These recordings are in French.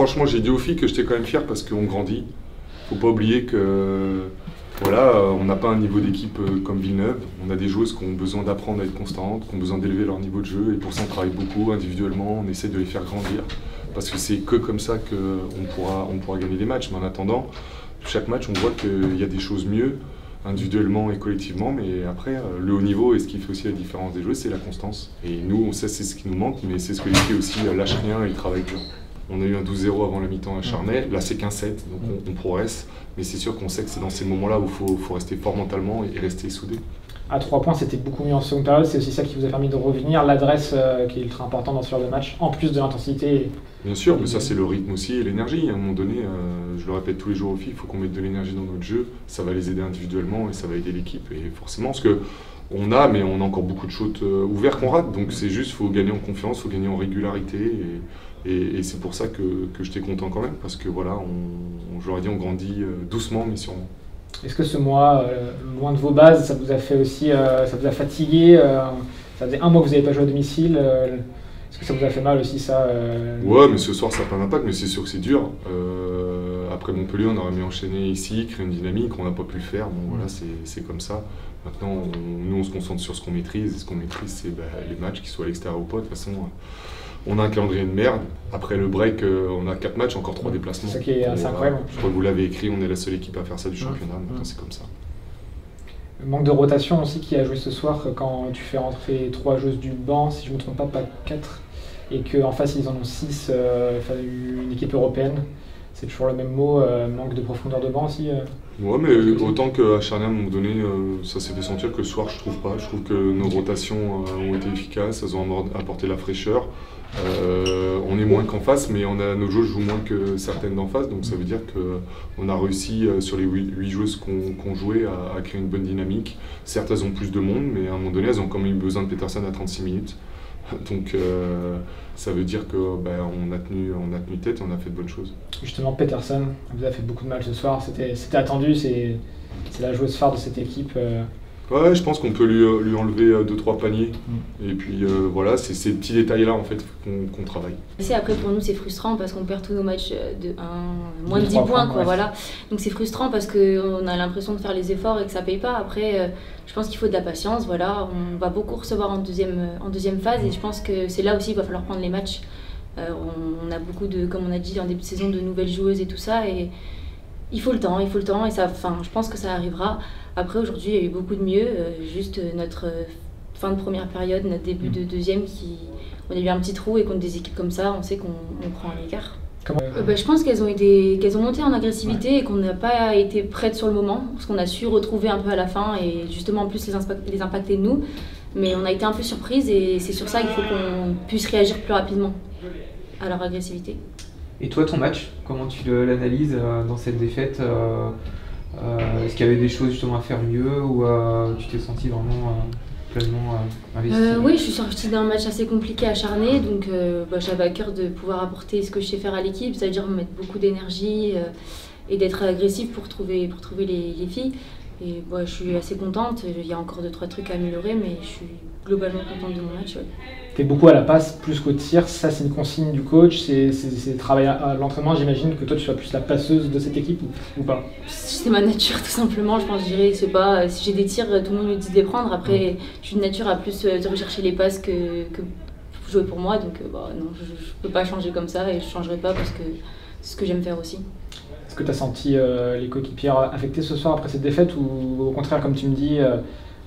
franchement, j'ai dit aux filles que j'étais quand même fier parce qu'on grandit. Faut pas oublier que voilà, on n'a pas un niveau d'équipe comme Villeneuve. On a des joueuses qui ont besoin d'apprendre à être constantes, qui ont besoin d'élever leur niveau de jeu. Et pour ça, on travaille beaucoup individuellement. On essaie de les faire grandir. Parce que c'est que comme ça qu'on pourra gagner des matchs. Mais en attendant, chaque match, on voit qu'il y a des choses mieux, individuellement et collectivement. Mais après, le haut niveau et ce qui fait aussi la différence des joueurs, c'est la constance. Et nous, on sait c'est ce qui nous manque, mais c'est ce que les filles aussi lâchent rien et travaillent dur. On a eu un 12-0 avant la mi-temps à Charnay. Là, c'est qu'un 7, donc on progresse. Mais c'est sûr qu'on sait que c'est dans ces moments-là où il faut rester fort mentalement et rester soudé. À 3 points, c'était beaucoup mieux en seconde période. C'est aussi ça qui vous a permis de revenir. L'adresse qui est ultra importante dans ce genre de match, en plus de l'intensité. Bien sûr, mais ça c'est le rythme aussi et l'énergie. À un moment donné, je le répète tous les jours aux filles, il faut qu'on mette de l'énergie dans notre jeu. Ça va les aider individuellement et ça va aider l'équipe. Et forcément, parce que on a encore beaucoup de choses ouvertes qu'on rate. Donc c'est juste, il faut gagner en confiance, il faut gagner en régularité. Et c'est pour ça que j'étais content quand même. Parce que voilà, je leur ai dit, on grandit doucement mais sûrement. Est-ce que ce mois, loin de vos bases, ça vous a fait aussi, ça vous a fatigué ça faisait un mois que vous n'avez pas joué à domicile. Est-ce que ça vous a fait mal aussi ça Ouais, mais ce soir ça n'a pas d'impact, mais c'est sûr que c'est dur. Après Montpellier, on aurait mieux enchaîné ici, créer une dynamique, on n'a pas pu le faire. Bon voilà, c'est comme ça. Maintenant, nous on se concentre sur ce qu'on maîtrise. Et ce qu'on maîtrise, c'est les matchs, qu'ils soient à l'extérieur ou pas. De toute façon, on a un calendrier de merde. Après le break, on a 4 matchs, encore 3 déplacements. C'est ça qui est assez incroyable. Je crois que vous l'avez écrit, on est la seule équipe à faire ça du championnat. Maintenant, c'est comme ça. Le manque de rotation aussi qui a joué ce soir quand tu fais rentrer 3 joueuses du banc, si je ne me trompe pas 4, et qu'en face ils en ont 6, une équipe européenne. C'est toujours le même mot, manque de profondeur de banc aussi. Ouais, mais autant qu'à Charnay, à un moment donné, ça s'est fait sentir que le soir, je trouve pas. Je trouve que nos rotations ont été efficaces, elles ont apporté la fraîcheur. On est moins qu'en face, mais nos joueuses jouent moins que certaines d'en face, donc ça veut dire qu'on a réussi sur les 8 joueuses qu'on jouait à créer une bonne dynamique. Certes, elles ont plus de monde, mais à un moment donné, elles ont quand même eu besoin de Peterson à 36 minutes. Donc ça veut dire qu'on a tenu tête et on a fait de bonnes choses. Justement, Peterson, vous avez fait beaucoup de mal ce soir, c'était attendu, c'est la joueuse phare de cette équipe. Ouais, je pense qu'on peut lui enlever 2-3 paniers. Et puis voilà, c'est ces petits détails-là en fait qu'on travaille. Après pour nous c'est frustrant parce qu'on perd tous nos matchs de moins de 10 points quoi, voilà. Donc c'est frustrant parce qu'on a l'impression de faire les efforts et que ça paye pas. Après je pense qu'il faut de la patience, voilà. On va beaucoup recevoir en deuxième phase et je pense que c'est là aussi il va falloir prendre les matchs. On a beaucoup de, comme on a dit en début de saison, de nouvelles joueuses et tout ça et il faut le temps et ça, je pense que ça arrivera. Après aujourd'hui il y a eu beaucoup de mieux, juste notre fin de première période, notre début de deuxième on a eu un petit trou et contre des équipes comme ça on sait qu'on prend un écart. Je pense qu'elles ont monté en agressivité et qu'on n'a pas été prêtes sur le moment parce qu'on a su retrouver un peu à la fin et justement en plus les impacter de nous, mais on a été un peu surprise et c'est sur ça qu'il faut qu'on puisse réagir plus rapidement à leur agressivité. Et toi ton match, comment tu l'analyses dans cette défaite est-ce qu'il y avait des choses justement à faire mieux ou tu t'es senti vraiment pleinement investi? Oui, je suis sortie d'un match assez compliqué à Charnay, donc j'avais à cœur de pouvoir apporter ce que je sais faire à l'équipe, c'est-à-dire mettre beaucoup d'énergie et d'être agressive pour trouver les filles. Et je suis assez contente, il y a encore 2-3 trucs à améliorer, mais je suis globalement contente de mon match. Ouais. Tu es beaucoup à la passe plus qu'au tir, ça c'est une consigne du coach, c'est le travail à l'entraînement, j'imagine que toi tu sois plus la passeuse de cette équipe ou pas? C'est ma nature tout simplement, je pense, je dirais, c'est pas, si j'ai des tirs, tout le monde me dit de les prendre, après je suis de nature à plus de rechercher les passes que jouer pour moi, donc non, je peux pas changer comme ça et je changerai pas parce que c'est ce que j'aime faire aussi. Est-ce que tu as senti les coéquipières affectées ce soir après cette défaite ou au contraire, comme tu me dis,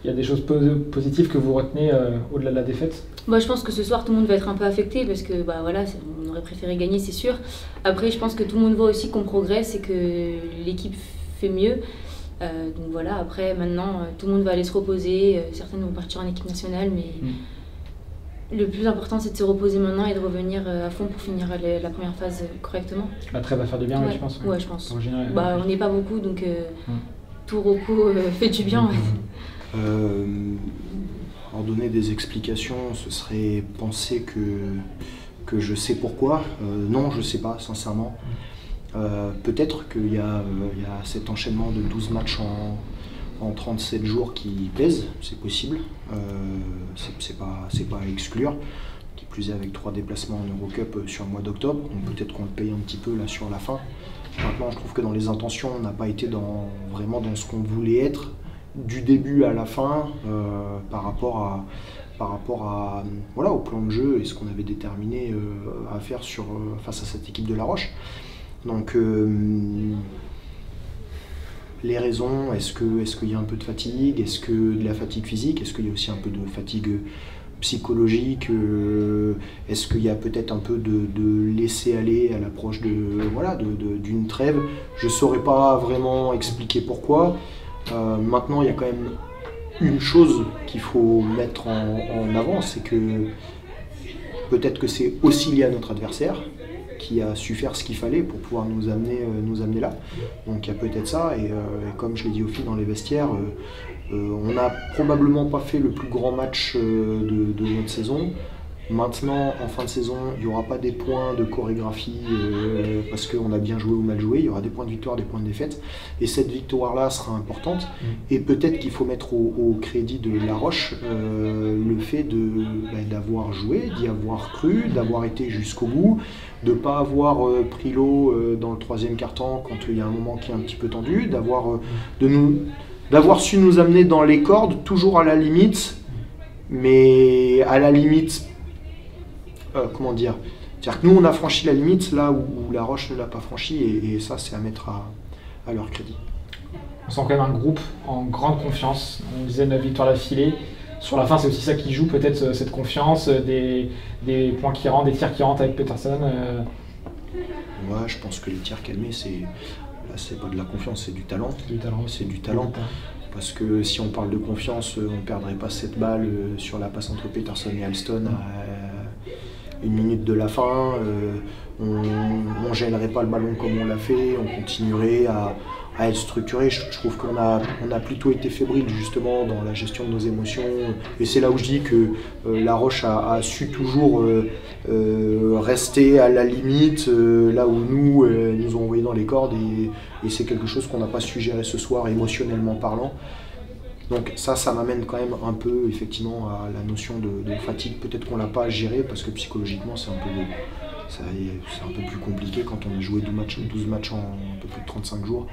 il y a des choses positives que vous retenez au-delà de la défaite? Je pense que ce soir tout le monde va être un peu affecté parce que voilà, on aurait préféré gagner, c'est sûr. Après je pense que tout le monde voit aussi qu'on progresse et que l'équipe fait mieux. Donc voilà, après maintenant tout le monde va aller se reposer, certaines vont partir en équipe nationale, mais le plus important c'est de se reposer maintenant et de revenir à fond pour finir la première phase correctement. La trêve va faire du bien, je pense. Ouais, je pense. On n'est pas beaucoup, donc tout repos fait du bien. En donner des explications, ce serait penser que je sais pourquoi. Non, je ne sais pas, sincèrement. Peut-être qu'il y a cet enchaînement de 12 matchs en 37 jours qui pèse, c'est possible. C'est pas à exclure. qui plus est avec 3 déplacements en Eurocup sur le mois d'octobre. Donc peut-être qu'on le paye un petit peu là sur la fin. Maintenant, je trouve que dans les intentions, on n'a pas été vraiment dans ce qu'on voulait être du début à la fin par rapport à voilà, au plan de jeu et ce qu'on avait déterminé à faire face à cette équipe de La Roche. Donc les raisons, est-ce qu'il y a un peu de fatigue, est-ce que de la fatigue physique, est-ce qu'il y a aussi un peu de fatigue psychologique, est-ce qu'il y a peut-être un peu de laisser aller à l'approche d'une trêve. Je ne saurais pas vraiment expliquer pourquoi. Maintenant, il y a quand même une chose qu'il faut mettre en avant, c'est que peut-être que c'est aussi lié à notre adversaire qui a su faire ce qu'il fallait pour pouvoir nous amener là. Donc il y a peut-être ça, et comme je l'ai dit aux filles dans les vestiaires, on n'a probablement pas fait le plus grand match de notre saison. Maintenant, en fin de saison, il n'y aura pas des points de chorégraphie parce qu'on a bien joué ou mal joué. Il y aura des points de victoire, des points de défaite. Et cette victoire-là sera importante. Et peut-être qu'il faut mettre au crédit de La Roche le fait d'avoir joué, d'y avoir cru, d'avoir été jusqu'au bout, de ne pas avoir pris l'eau dans le 3e quart-temps quand il y a un moment qui est un petit peu tendu, d'avoir su nous amener dans les cordes, toujours à la limite, mais à la limite... comment dire, c'est-à-dire que nous on a franchi la limite là où La Roche ne l'a pas franchi, et ça c'est à mettre à leur crédit. On sent quand même un groupe en grande confiance. On disait 9 victoires d'affilée. Sur la fin, c'est aussi ça qui joue peut-être cette confiance, des points qui rentrent, des tirs qui rentrent avec Peterson. Ouais, je pense que les tirs calmés, c'est pas de la confiance, c'est du talent. C'est du talent. Parce que si on parle de confiance, on ne perdrait pas cette balle sur la passe entre Peterson et Alston à 1 minute de la fin. On ne gênerait pas le ballon comme on l'a fait, on continuerait à être structuré. Je trouve qu'on a plutôt été fébrile justement dans la gestion de nos émotions. Et c'est là où je dis que La Roche a su toujours rester à la limite, là où nous ont envoyé dans les cordes. Et c'est quelque chose qu'on n'a pas su gérer ce soir, émotionnellement parlant. Donc ça m'amène quand même un peu effectivement à la notion de fatigue. Peut-être qu'on ne l'a pas géré parce que psychologiquement c'est un peu plus compliqué quand on a joué 12 matchs en un peu plus de 35 jours.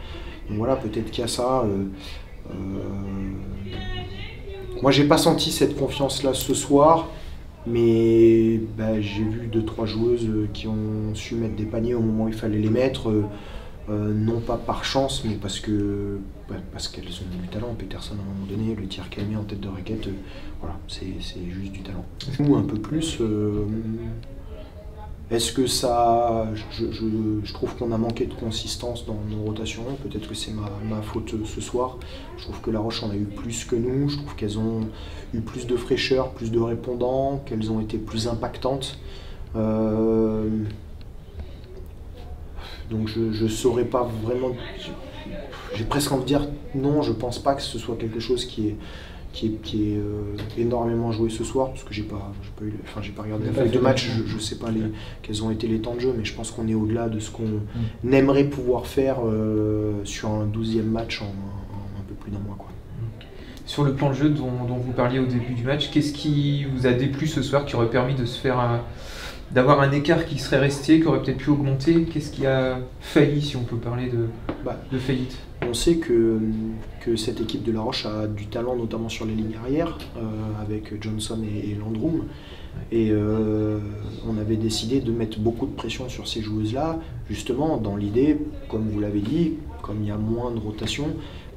Donc voilà, peut-être qu'il y a ça. Moi j'ai pas senti cette confiance-là ce soir, mais j'ai vu 2-3 joueuses qui ont su mettre des paniers au moment où il fallait les mettre. Non pas par chance, mais parce qu'elles ont du talent. Peterson à un moment donné, le tir qu'elle a mis en tête de raquette, voilà, c'est juste du talent. Nous un peu plus, est-ce que ça... Je trouve qu'on a manqué de consistance dans nos rotations, peut-être que c'est ma faute ce soir. Je trouve que La Roche en a eu plus que nous, je trouve qu'elles ont eu plus de fraîcheur, plus de répondants, qu'elles ont été plus impactantes. Donc je ne saurais pas vraiment, j'ai presque envie de dire non, je ne pense pas que ce soit quelque chose qui est énormément joué ce soir, parce que j'ai pas regardé la feuille de match, je ne sais pas quels ont été les temps de jeu, mais je pense qu'on est au-delà de ce qu'on aimerait pouvoir faire sur un 12e match en un peu plus d'un mois, quoi. Sur le plan de jeu dont vous parliez au début du match, qu'est-ce qui vous a déplu ce soir, qui aurait permis de se faire... d'avoir un écart qui serait resté, qui aurait peut-être pu augmenter? Qu'est-ce qui a failli, si on peut parler de faillite? On sait que cette équipe de La Roche a du talent, notamment sur les lignes arrière, avec Johnson et Landrum. Et on avait décidé de mettre beaucoup de pression sur ces joueuses-là, justement dans l'idée, comme vous l'avez dit, comme il y a moins de rotation,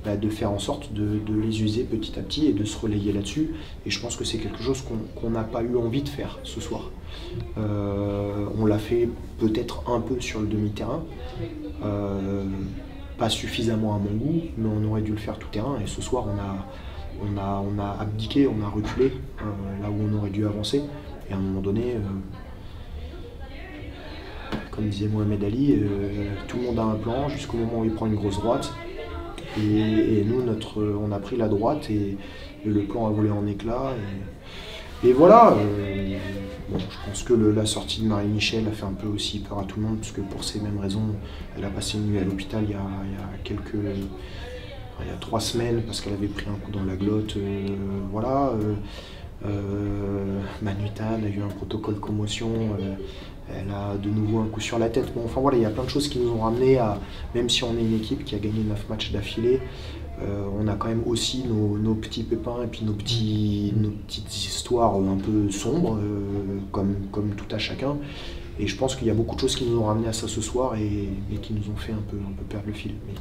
de faire en sorte de les user petit à petit et de se relayer là-dessus. Et je pense que c'est quelque chose qu'on n'a pas eu envie de faire ce soir. On l'a fait peut-être un peu sur le demi-terrain, pas suffisamment à mon goût, mais on aurait dû le faire tout terrain. Et ce soir, on a abdiqué, on a reculé là où on aurait dû avancer. Et à un moment donné, comme disait Mohamed Ali, tout le monde a un plan jusqu'au moment où il prend une grosse droite. Et nous, on a pris la droite et le plan a volé en éclats. Et voilà, bon, je pense que la sortie de Marie-Michel a fait un peu aussi peur à tout le monde, parce que pour ces mêmes raisons, elle a passé une nuit à l'hôpital il y a 3 semaines, parce qu'elle avait pris un coup dans la glotte. Voilà. Manutan a eu un protocole commotion, elle a de nouveau un coup sur la tête. Bon, enfin voilà, il y a plein de choses qui nous ont ramené à, même si on est une équipe qui a gagné 9 matchs d'affilée, on a quand même aussi nos petits pépins et puis nos petites histoires un peu sombres, comme tout à chacun. Et je pense qu'il y a beaucoup de choses qui nous ont ramené à ça ce soir et qui nous ont fait un peu perdre le fil. Mais...